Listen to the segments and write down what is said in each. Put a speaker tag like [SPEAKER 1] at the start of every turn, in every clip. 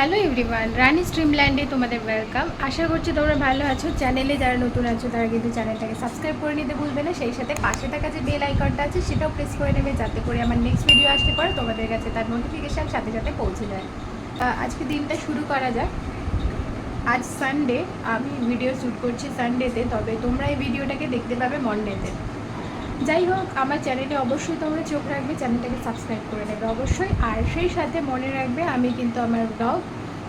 [SPEAKER 1] Hello everyone, রানি স্ট্রিমল্যান্ডে তোমাদের welcome. আশা করছি তোমরা ভালো আছো। চ্যানেলে যারা নতুন আছো তারা কিন্তু চ্যানেলটাকে সাবস্ক্রাইব করে নিতে ভুলবে না। সেই সাথে পাশে থাকা যে বেল আইকনটা আছে সেটাও প্রেস করে নেবে, যাতে করে আমার নেক্সট ভিডিও আসতে পারে তোমাদের কাছে তার নোটিফিকেশান সাথে সাথে পৌঁছে যায়। আজকে দিনটা শুরু করা যাক। আজ সানডে, আমি ভিডিও শ্যুট করছি সানডেতে, তবে তোমরা এই ভিডিওটাকে দেখতে পাবে মনডেতে। যাই হোক, আমার চ্যানেলে অবশ্যই তোমরা চোখ রাখবে, চ্যানেলটাকে সাবস্ক্রাইব করে নেবে অবশ্যই। আর সেই সাথে মনে রাখবে, আমি কিন্তু আমার ব্লগ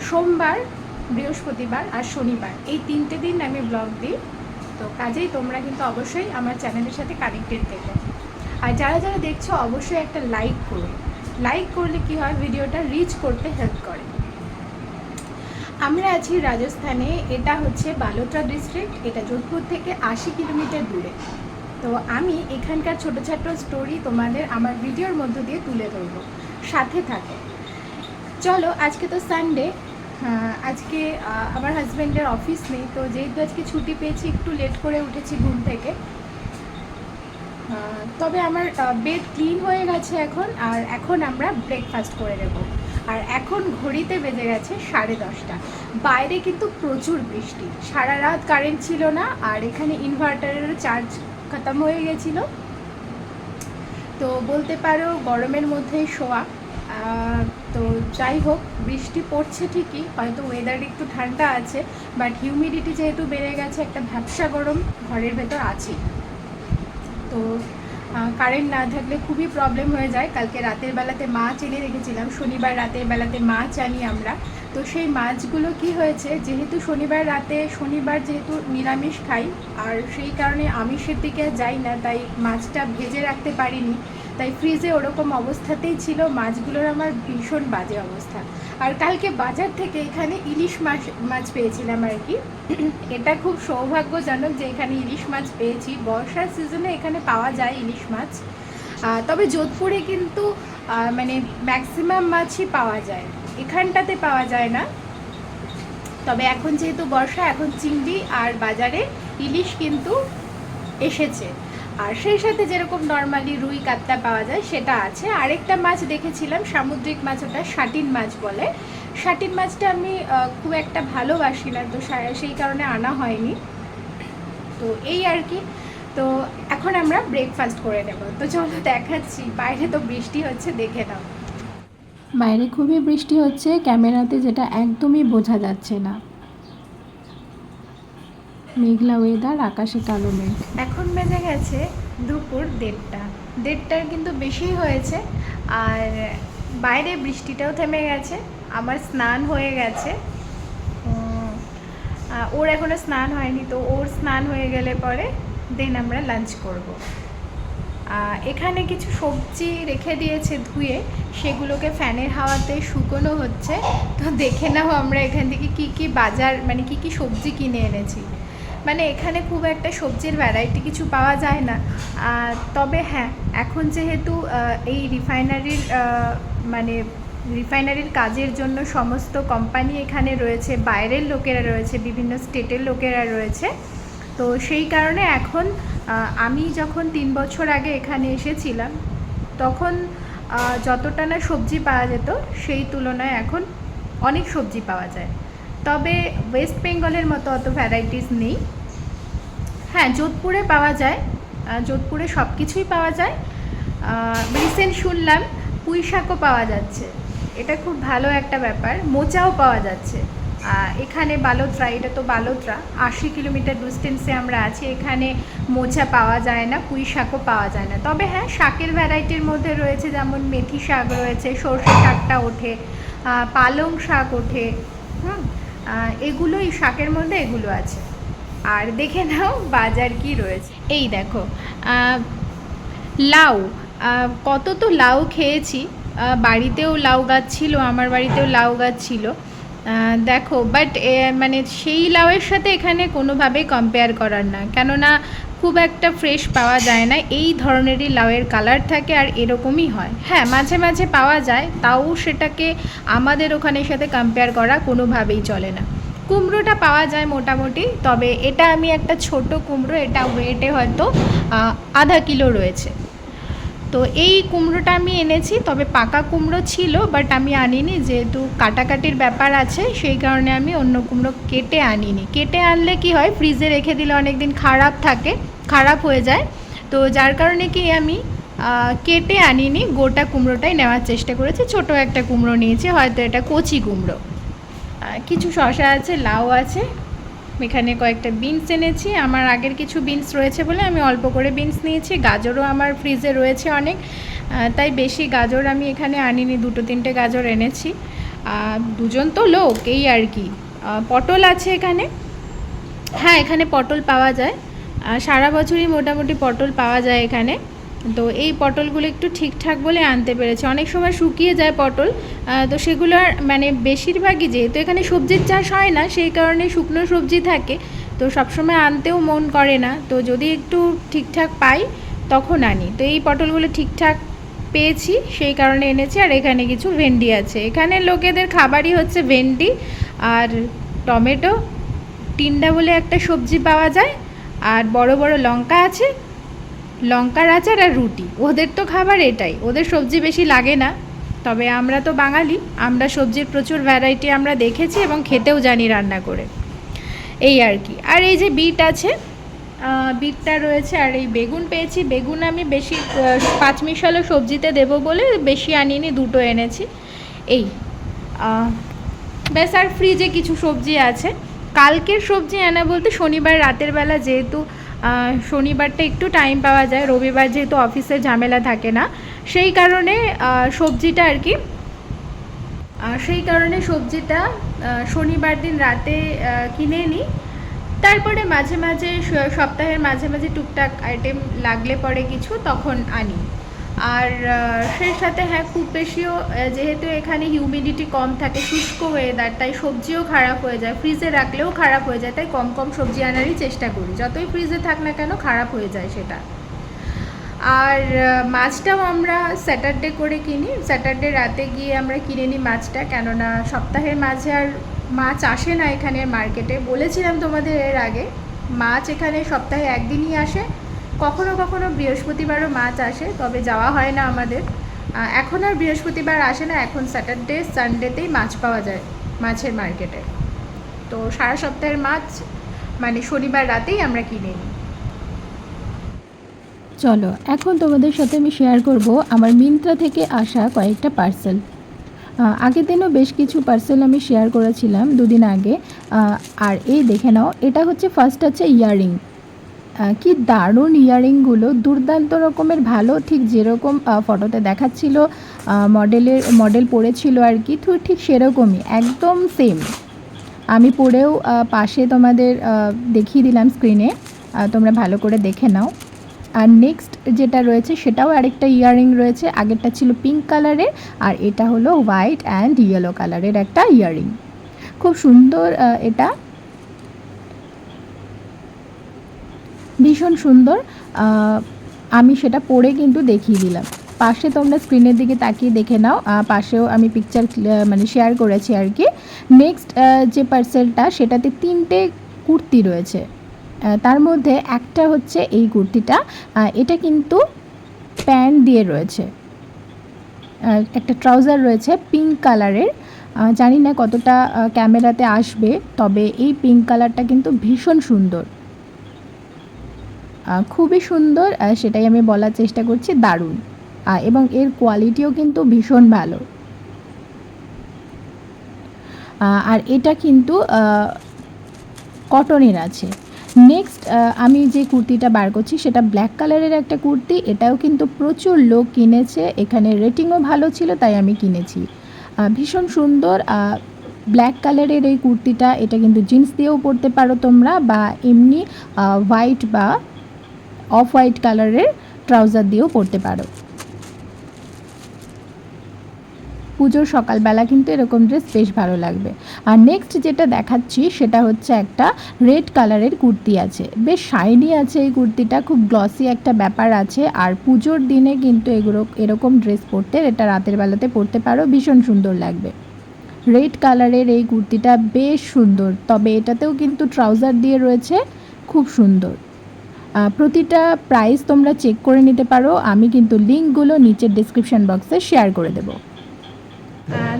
[SPEAKER 1] সোমবার, বৃহস্পতিবার আর শনিবার এই 3টে দিন আমি ব্লগ দিই। তো কাজেই তোমরা কিন্তু অবশ্যই আমার চ্যানেলের সাথে কানেক্টেড থেকো। আর যারা যারা দেখছো অবশ্যই একটা লাইক করো। লাইক করলে কি হয়, ভিডিওটা রিচ করতে হেল্প করে। আমরা আছি রাজস্থানে, এটা হচ্ছে বালোট্রা ডিস্ট্রিক্ট, এটা যোধপুর থেকে 80 কিলোমিটার দূরে। তো আমি এখানকার ছোটো ছোটো স্টোরি তোমাদের আমার ভিডিওর মধ্য দিয়ে তুলে ধরবো, সাথে থাকে। চলো, আজকে তো সানডে, আজকে আমার হাজব্যান্ডের অফিস নেই, তো যেহেতু আজকে ছুটি পেয়েছি একটু লেট করে উঠেছি ঘুম থেকে। তবে আমার বেড ক্লিন হয়ে গেছে এখন, আর এখন আমরা ব্রেকফাস্ট করে নেব। আর এখন ঘড়িতে বেজে গেছে 10:30। বাইরে কিন্তু প্রচুর বৃষ্টি, সারা রাত কারেন্ট ছিল না, আর এখানে ইনভার্টারের চার্জ খতম হয়ে গেছিলো। তো বলতে পারো গরমের মধ্যেই শোয়া। তো যাই হোক, বৃষ্টি পড়ছে ঠিকই, হয়তো ওয়েদার একটু ঠান্ডা আছে, বাট হিউমিডিটি যেহেতু বেড়ে গেছে, একটা ভ্যাপসা গরম ঘরের ভেতর আছে। তো কারেন্ট না থাকলে খুবই প্রবলেম হয়ে যায়। কালকে রাতের বেলাতে মাছ এনে রেখেছিলাম, শনিবার রাতের বেলাতে মাছ আনি আমরা। তো সেই মাছগুলো কি হয়েছে, যেহেতু শনিবার যেহেতু নিরামিষ খাই, আর সেই কারণে আমিষের দিকে যাই না, তাই মাছটা ভেজে রাখতে পারিনি। তাই ফ্রিজে ওরকম অবস্থাতেই ছিল মাছগুলোর, আমার ভীষণ বাজে অবস্থা। আর কালকে বাজার থেকে এখানে ইলিশ মাছ পেয়েছিলাম আর কি। এটা খুব সৌভাগ্যজনক যে এখানে ইলিশ মাছ পেয়েছি। বর্ষার সিজনে এখানে পাওয়া যায় ইলিশ মাছ, তবে যোধপুরে কিন্তু মানে ম্যাক্সিমাম মাছই পাওয়া যায়, এখানটাতে পাওয়া যায় না। তবে এখন যেহেতু বর্ষা, এখন চিংড়ি আর বাজারে ইলিশ কিন্তু এসেছে। আর সেই সাথে যেরকম নর্মালি রুই কাতলা পাওয়া যায় সেটা আছে। আরেকটা মাছ দেখেছিলাম, সামুদ্রিক মাছ, ওটা শাটিন মাছ বলে। শাটিন মাছটা আমি খুব একটা ভালোবাসি না, তো সেই কারণে আনা হয়নি। তো এই আর কি। তো এখন আমরা ব্রেকফাস্ট করে নেব। তো চলো দেখাচ্ছি, বাইরে তো বৃষ্টি হচ্ছে, দেখে নাও। বাইরে খুবই বৃষ্টি হচ্ছে, ক্যামেরাতে যেটা একদমই বোঝা যাচ্ছে না। মেঘলা ওয়েদার, আকাশে কালো মেঘ। এখন বেজে গেছে দুপুর 1:30 কিন্তু বেশি হয়েছে। আর বাইরে বৃষ্টিটাও থেমে গেছে, আমার স্নান হয়ে গেছে। ওর এখনও স্নান হয়নি, তো ওর স্নান হয়ে গেলে পরে দেন আমরা লাঞ্চ করব। এখানে কিছু সবজি রেখে দিয়েছে ধুয়ে, সেগুলোকে ফ্যানের হাওয়াতে শুকোনো হচ্ছে। তো দেখে নাও আমরা এখান থেকে কি বাজার, মানে কি সবজি কিনে এনেছি। মানে এখানে খুব একটা সবজির ভ্যারাইটি কিছু পাওয়া যায় না। তবে হ্যাঁ, এখন যেহেতু এই রিফাইনারির কাজের জন্য সমস্ত কোম্পানি এখানে রয়েছে, বাইরের লোকেরা রয়েছে, বিভিন্ন স্টেটের লোকেরা রয়েছে। তো সেই কারণে এখন আমি যখন 3 বছর আগে এখানে এসেছিলাম, তখন যতটা না সবজি পাওয়া যেত, সেই তুলনায় এখন অনেক সবজি পাওয়া যায়। তবে ওয়েস্ট বেঙ্গলের মতো অত ভ্যারাইটিস নেই। হ্যাঁ, যোধপুরে পাওয়া যায়, যোধপুরে সব কিছুই পাওয়া যায়। রিসেন্ট শুনলাম পুঁই শাকও পাওয়া যাচ্ছে, এটা খুব ভালো একটা ব্যাপার। মোচাও পাওয়া যাচ্ছে এখানে। বালোত্রা, এটা তো বালোত্রা, 80 কিলোমিটার ডিস্টেন্সে আমরা আছি। এখানে মোচা পাওয়া যায় না, পুঁই শাকও পাওয়া যায় না। তবে হ্যাঁ, শাকের ভ্যারাইটির মধ্যে রয়েছে, যেমন মেথি শাক রয়েছে, সর্ষে শাকটা ওঠে, পালং শাক ওঠে। এগুলোই শাকের মধ্যে এগুলো আছে। আর দেখে নাও বাজার কি রয়েছে। এই দেখো, লাউ, কত তো লাউ খেয়েছি। বাড়িতেও লাউ গাছ ছিল, আমার বাড়িতেও লাউ গাছ ছিল, দেখো। বাট মানে সেই লাউয়ের সাথে এখানে কোনোভাবেই কম্পেয়ার করার না, কেননা খুব একটা ফ্রেশ পাওয়া যায় না। এই ধরনেরই লাউয়ের কালার থাকে, আর এরকমই হয়। হ্যাঁ, মাঝে মাঝে পাওয়া যায়, তাও সেটাকে আমাদের ওখানের সাথে কম্পেয়ার করা কোনোভাবেই চলে না। কুমড়োটা পাওয়া যায় মোটামুটি, তবে এটা আমি একটা ছোট কুমড়ো, এটা ওয়েটে হয়তো আধা কিলো রয়েছে। তো এই কুমড়োটা আমি এনেছি, তবে পাকা কুমড়ো ছিল বাট আমি আনিনি, যেহেতু কাটাকাটির ব্যাপার আছে সেই কারণে আমি অন্য কুমড়ো কেটে আনিনি। কেটে আনলে কি হয়, ফ্রিজে রেখে দিলে অনেক দিন খারাপ হয়ে যায়। তো যার কারণে কি আমি কেটে আনিনি, গোটা কুমড়োটাই নেওয়ার চেষ্টা করেছি। ছোট একটা কুমড়ো নিয়েছি, হয়তো এটা কচি কুমড়ো। কিছু শসা আছে, লাউ আছে, এখানে কয়েকটা বিনস এনেছি। আমার আগের কিছু বিনস রয়েছে বলে আমি অল্প করে বিনস নিয়েছি। গাজরও আমার ফ্রিজে রয়েছে অনেক, তাই বেশি গাজর আমি এখানে আনিনি, 2-3টে গাজর এনেছি। দুজন তো লোক, এই আর কি। পটল আছে এখানে, হ্যাঁ এখানে পটল পাওয়া যায়, সারা বছরই মোটামুটি পটল পাওয়া যায় এখানে। তো এই পটলগুলো একটু ঠিকঠাক বলে আনতে পেরেছি। অনেক সময় শুকিয়ে যায় পটল, তো সেগুলো মানে বেশিরভাগই, যেহেতু এখানে সবজির চাষ হয় না সেই কারণে শুকনো সবজি থাকে, তো সবসময় আনতেও মন করে না। তো যদি একটু ঠিকঠাক পাই তখন আনি। তো এই পটলগুলো ঠিকঠাক পেয়েছি সেই কারণে এনেছি। আর এখানে কিছু ভেন্ডি আছে, এখানে লোকেদের খাবারই হচ্ছে ভেন্ডি আর টমেটো। টিন্ডা বলে একটা সবজি পাওয়া যায়, আর বড় বড় লঙ্কা আছে, লঙ্কার আচার আর রুটি। ওদের তো খাবার এটাই, ওদের সবজি বেশি লাগে না। তবে আমরা তো বাঙালি, আমরা সবজির প্রচুর ভ্যারাইটি আমরা দেখেছি এবং খেতেও জানি রান্না করে, এই আর কি। আর এই যে বিট আছে, বিটটা রয়েছে। আর এই বেগুন পেয়েছি, বেগুন আমি বেশি 5 মিশালো সবজিতে দেবো বলে বেশি আনিনি, 2টো এনেছি। এই ব্যাস। আর ফ্রিজে কিছু সবজি আছে, কালকের সবজি আনা বলতে শনিবার রাতের বেলা, যেহেতু শনিবারটা একটু টাইম পাওয়া যায়, রবিবার যেহেতু অফিসের ঝামেলা থাকে না, সেই কারণে সবজিটা আর কি, শনিবার দিন রাতে কিনে নিই। তারপরে মাঝে মাঝে সপ্তাহের মাঝে মাঝে টুকটাক আইটেম লাগলে পরে কিছু তখন আনি। আর সেই সাথে হ্যাঁ, খুব বেশিও যেহেতু এখানে হিউমিডিটি কম থাকে, শুষ্ক ওয়েদার, তাই সবজিও খারাপ হয়ে যায়, ফ্রিজে রাখলেও খারাপ হয়ে যায়, তাই কম কম সবজি আনারই চেষ্টা করি। যতই ফ্রিজে থাক না কেন খারাপ হয়ে যায় সেটা। আর মাছটাও আমরা স্যাটারডে করে কিনি, স্যাটারডে রাতে গিয়ে আমরা কিনে নিই মাছটা, কেননা সপ্তাহের মাঝে আর মাছ আসে না এখানে মার্কেটে। বলেছিলাম তোমাদের এর আগে, মাছ এখানে সপ্তাহে একদিনই আসে, কখনো কখনো বৃহস্পতিবারও মাছ আসে, তবে যাওয়া হয় না আমাদের। এখন আর বৃহস্পতিবার আসে না, এখন স্যাটারডে সানডেতেই মাছ পাওয়া যায় মাছের মার্কেটে। তো সারা সপ্তাহের মাছ মানে শনিবার রাতেই আমরা কিনে নিই।
[SPEAKER 2] চলো এখন তোমাদের সাথে আমি শেয়ার করব আমার মিন্ত্রা থেকে আসা কয়েকটা পার্সেল। আগের দিনও বেশ কিছু পার্সেল আমি শেয়ার করেছিলাম 2 দিন আগে। আর এই দেখে নাও, এটা হচ্ছে ফার্স্ট আছে ইয়াররিং। কি দারুণ ইয়াররিংগুলো, দুর্দান্ত রকমের ভালো, ঠিক যেরকম ফটোতে দেখাচ্ছিল মডেল পরেছিল আর কি, তো ঠিক সেরকমই একদম সেম। আমি পরেও পাশে তোমাদের দেখিয়ে দিলাম স্ক্রিনে, তোমরা ভালো করে দেখে নাও। আর নেক্সট যেটা রয়েছে সেটাও আরেকটা ইয়াররিং রয়েছে, আগেরটা ছিল পিঙ্ক কালারের আর এটা হলো হোয়াইট অ্যান্ড ইয়েলো কালারের একটা ইয়াররিং। খুব সুন্দর, এটা ভীষণ সুন্দর। আমি সেটা পরে কিন্তু দেখিয়ে দিলাম, পাশে তোমরা স্ক্রিনের দিকে তাকিয়ে দেখে নাও, পাশেও আমি পিকচার মানে শেয়ার করেছি আর কি। নেক্সট যে পার্সেলটা, সেটাতে 3টে কুর্তি রয়েছে, তার মধ্যে একটা হচ্ছে এই কুর্তিটা, এটা কিন্তু প্যান্ট দিয়ে রয়েছে, একটা ট্রাউজার রয়েছে পিঙ্ক কালারের। জানি না কতটা ক্যামেরাতে আসবে, তবে এই পিঙ্ক কালারটা কিন্তু ভীষণ সুন্দর, খুবই সুন্দর, সেটাই আমি বলার চেষ্টা করছি, দারুণ। এবং এর কোয়ালিটিও কিন্তু ভীষণ ভালো। আর এটা কিন্তু কটনের আছে। নেক্সট আমি যে কুর্তিটা বার করছি সেটা ব্ল্যাক কালারের একটা কুর্তি, এটাও কিন্তু প্রচুর লোক কিনেছে, এখানে রেটিংও ভালো ছিল তাই আমি কিনেছি। ভীষণ সুন্দর ব্ল্যাক কালারের এই কুর্তিটা, এটা কিন্তু জিন্স দিয়েও পরতে পারো তোমরা, বা এমনি হোয়াইট বা অফ হোয়াইট কালারের ট্রাউজার দিয়েও পরতে পারো। পুজোর সকালবেলা কিন্তু এরকম ড্রেস বেশ ভালো লাগবে। আর নেক্সট যেটা দেখাচ্ছি সেটা হচ্ছে একটা রেড কালারের কুর্তি আছে, বেশ শাইনি আছে এই কুর্তিটা, খুব গ্লসি একটা ব্যাপার আছে। আর পুজোর দিনে কিন্তু এরকম ড্রেস পরতে, এটা রাতের বেলাতে পরতে পারো, ভীষণ সুন্দর লাগবে। রেড কালারের এই কুর্তিটা বেশ সুন্দর, তবে এটাতেও কিন্তু ট্রাউজার দিয়ে রয়েছে, খুব সুন্দর। প্রতিটা প্রাইস তোমরা চেক করে নিতে পারো, আমি কিন্তু লিঙ্কগুলো নিচের ডিসক্রিপশন বক্সে শেয়ার করে দেবো।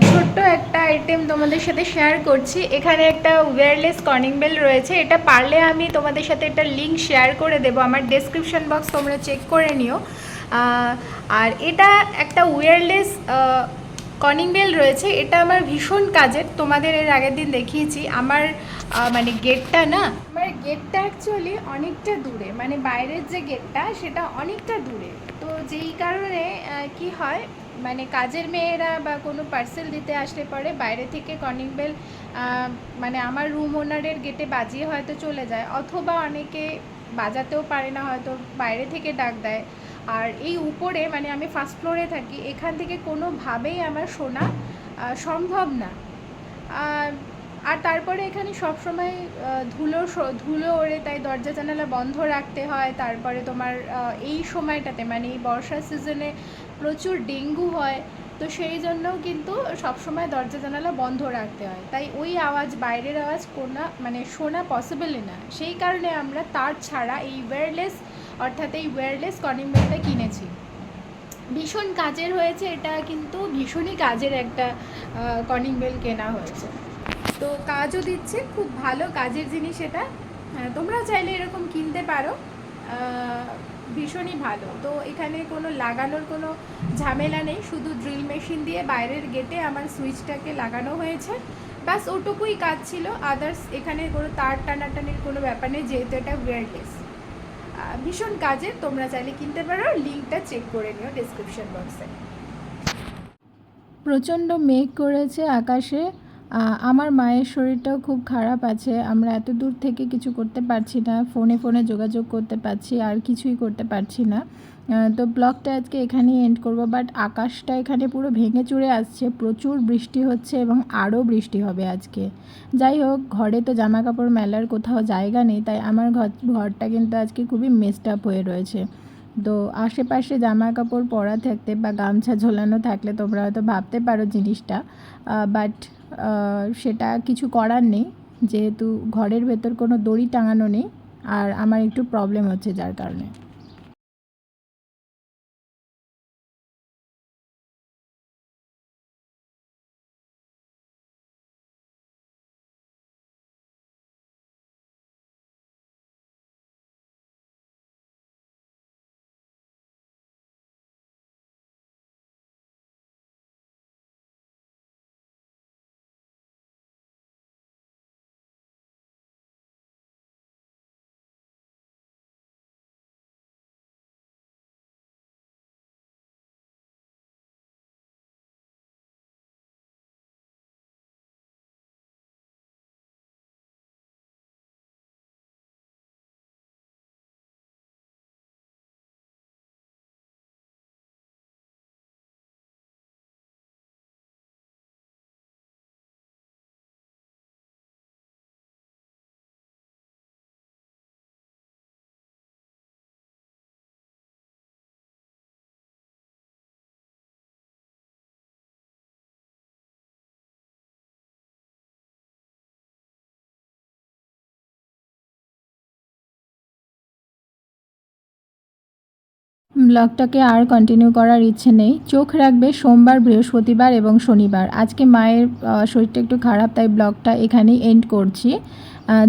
[SPEAKER 1] ছোট্ট একটা আইটেম তোমাদের সাথে শেয়ার করছি। এখানে একটা ওয়্যারলেস কর্নিং বেল রয়েছে, এটা পারলে আমি তোমাদের সাথে একটা লিঙ্ক শেয়ার করে দেবো, আমার ডেসক্রিপশন বক্স তোমরা চেক করে নিও। আর এটা একটা ওয়্যারলেস কর্নিং বেল রয়েছে, এটা আমার ভীষণ কাজের, তোমাদের এর আগের দিন দেখিয়েছি। আমার মানে গেটটা না, আমার গেটটা অ্যাকচুয়ালি অনেকটা দূরে, মানে বাইরের যে গেটটা সেটা অনেকটা দূরে। তো যেই কারণে কি হয়, মানে কাজের মেয়েরা বা কোনো পার্সেল দিতে আসলে পরে বাইরে থেকে কর্নিং বেল মানে আমার রুম ওনারের গেটে বাজিয়ে হয়তো চলে যায়, অথবা অনেকে বাজাতেও পারে না, হয়তো বাইরে থেকে ডাক দেয়। আর এই উপরে, মানে আমি ফার্স্ট ফ্লোরে থাকি, এখান থেকে কোনোভাবেই আমার শোনা সম্ভব না। আর তারপরে এখানে সবসময় ধুলো ওড়ে, তাই দরজা জানালা বন্ধ রাখতে হয়। তারপরে তোমার এই সময়টাতে, মানে এই বর্ষার সিজনে প্রচুর ডেঙ্গু হয়, তো সেই জন্যও কিন্তু সবসময় দরজা জানালা বন্ধ রাখতে হয়, তাই ওই আওয়াজ, বাইরের আওয়াজ মানে শোনা পসিবলই না। সেই কারণে আমরা তার ছাড়া এই ওয়্যারলেস কর্নিং বেলটা কিনেছি। ভীষণ কাজের হয়েছে এটা, কিন্তু ভীষণই কাজের একটা কর্নিং বেল কেনা হয়েছে, তো কাজও দিচ্ছে, খুব ভালো কাজের জিনিস এটা। তোমরা চাইলে এরকম কিনতে পারো, ভীষণই ভালো। তো এখানে কোনো লাগানোর কোনো ঝামেলা নেই, শুধু ড্রিল মেশিন দিয়ে বাইরের গেটে আমার সুইচটাকে লাগানো হয়েছে, ব্যাস ওটুকুই কাজ ছিল। আদার্স এখানে কোনো তার টানাটানির কোনো ব্যাপার নেই, যেহেতু এটা ওয়্যারলেস। ভীষণ কাজের, তোমরা চাইলে কিনতে পারো, লিঙ্কটা চেক করে নিও ডিসক্রিপশন বক্সে।
[SPEAKER 2] প্রচণ্ড মেঘ করেছে আকাশে। আমার মায়ের শরীরটাও খুব খারাপ আছে, আমরা এত দূর থেকে কিছু করতে পারছি না, ফোনে যোগাযোগ করতে পারছি, আর কিছুই করতে পারছি না। তো ব্লগটা আজকে এখানেই এন্ড করব, বাট আকাশটা এখানে পুরো ভেঙে চুরে আসছে, প্রচুর বৃষ্টি হচ্ছে এবং আরও বৃষ্টি হবে আজকে। যাই হোক, ঘরে তো জামা কাপড় মেলার কোথাও জায়গা নেই, তাই আমার ঘরটা কিন্তু আজকে খুবই মেসড আপ হয়ে রয়েছে। তো আশেপাশে জামা কাপড় পরা থাকতে বা গামছা ঝোলানো থাকলে তোমরা হয়তো ভাবতে পারো জিনিসটা, বাট সেটা কিছু করার নেই, যেহেতু ঘরের ভেতর কোনো দড়ি টাঙানো নেই, আর আমার একটু প্রবলেম হচ্ছে যার কারণে। ব্লগটাকে আর কন্টিনিউ করার ইচ্ছে নেই, চোখ রাখবে সোমবার, বৃহস্পতিবার এবং শনিবার। আজকে মায়ের শরীরটা একটু খারাপ, তাই ব্লগটা এখানেই এন্ড করছি।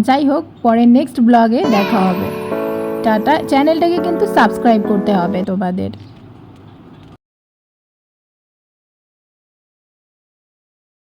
[SPEAKER 2] যাই হোক, পরে নেক্সট ব্লগে দেখা হবে। টাটা। চ্যানেলটাকে কিন্তু সাবস্ক্রাইব করতে হবে তোমাদের।